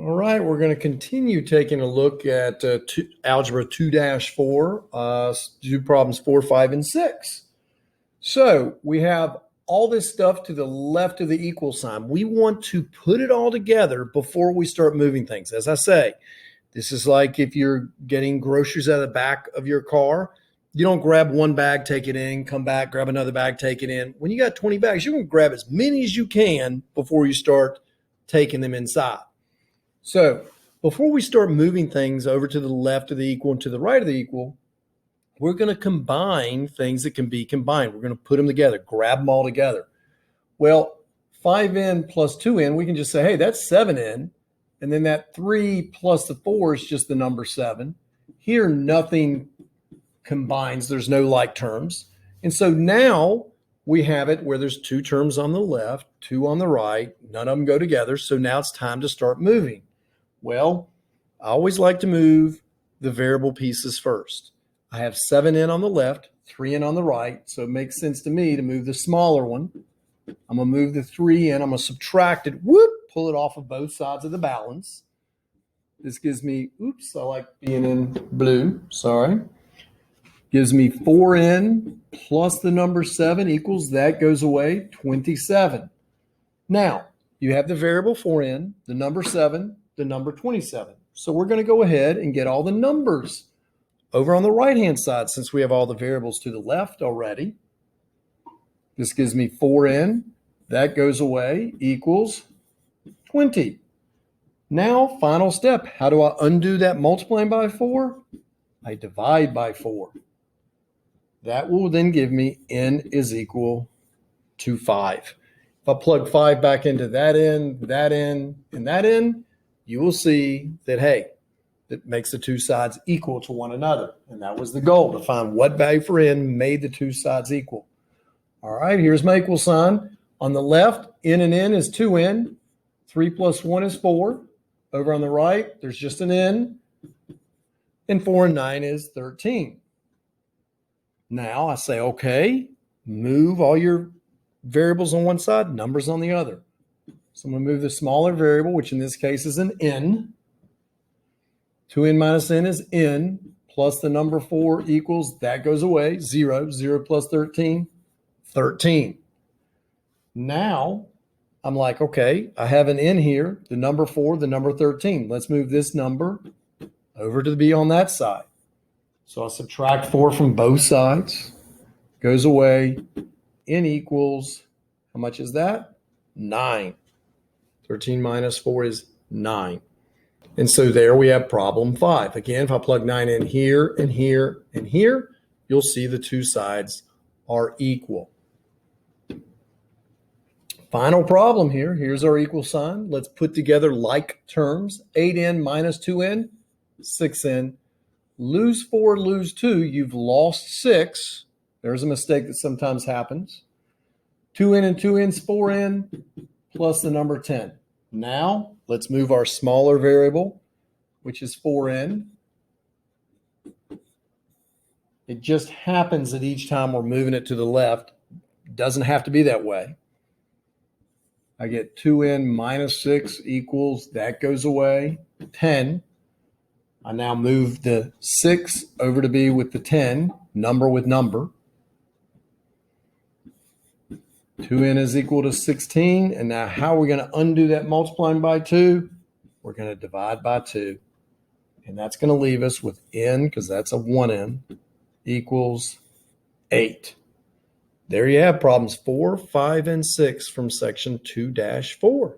All right, we're going to continue taking a look at Algebra 2-4, do problems 4, 5, and 6. So we have all this stuff to the left of the equal sign. We want to put it all together before we start moving things. As I say, this is like if you're getting groceries out of the back of your car. You don't grab one bag, take it in, come back, grab another bag, take it in. When you got 20 bags, you're going to grab as many as you can before you start taking them inside. So before we start moving things over to the left of the equal and to the right of the equal, we're going to combine things that can be combined. We're going to put them together, grab them all together. Well, 5n plus 2n, we can just say, hey, that's 7n. And then that 3 plus the 4 is just the number 7. Here, nothing combines. There's no like terms. And so now we have it where there's two terms on the left, two on the right. None of them go together. So now it's time to start moving. Well, I always like to move the variable pieces first. I have 7n on the left, 3n on the right, so it makes sense to me to move the smaller one. I'm going to move the 3n, I'm going to subtract it, pull it off of both sides of the balance. This gives me, I like being in blue, sorry. Gives me 4n plus the number 7 equals, that goes away, 27. Now, you have the variable 4n, the number 7, the number 27. So we're going to go ahead and get all the numbers over on the right-hand side since we have all the variables to the left already. This gives me 4n. That goes away, equals 20. Now, final step. How do I undo that multiplying by 4? I divide by 4. That will then give me n is equal to 5. If I plug 5 back into that n, and that n, you will see that, hey, that makes the two sides equal to one another. And that was the goal, to find what value for n made the two sides equal. All right, here's my equal sign. On the left, n and n is 2n. 3 plus 1 is 4. Over on the right, there's just an n. And 4 and 9 is 13. Now I say, okay, move all your variables on one side, numbers on the other. So I'm going to move the smaller variable, which in this case is an n. 2n minus n is n, plus the number 4 equals, that goes away, 0. 0 plus 13, 13. Now, I'm like, okay, I have an n here, the number 4, the number 13. Let's move this number over to be on that side. So I'll subtract 4 from both sides, goes away, n equals, how much is that? 9. 13 minus 4 is 9. And so there we have problem 5. Again, if I plug 9 in here and here and here, you'll see the two sides are equal. Final problem here. Here's our equal sign. Let's put together like terms. 8n minus 2n, 6n. Lose 4, lose 2. You've lost 6. There's a mistake that sometimes happens. 2n and 2n is 4n plus the number 10. Now, let's move our smaller variable, which is 4n. It just happens that each time we're moving it to the left, it doesn't have to be that way. I get 2n minus 6 equals, that goes away, 10. I now move the 6 over to be with the 10, number with number. 2n is equal to 16. And now how are we going to undo that multiplying by 2? We're going to divide by 2. And that's going to leave us with n, because that's a 1n, equals 8. There you have problems 4, 5, and 6 from section 2-4.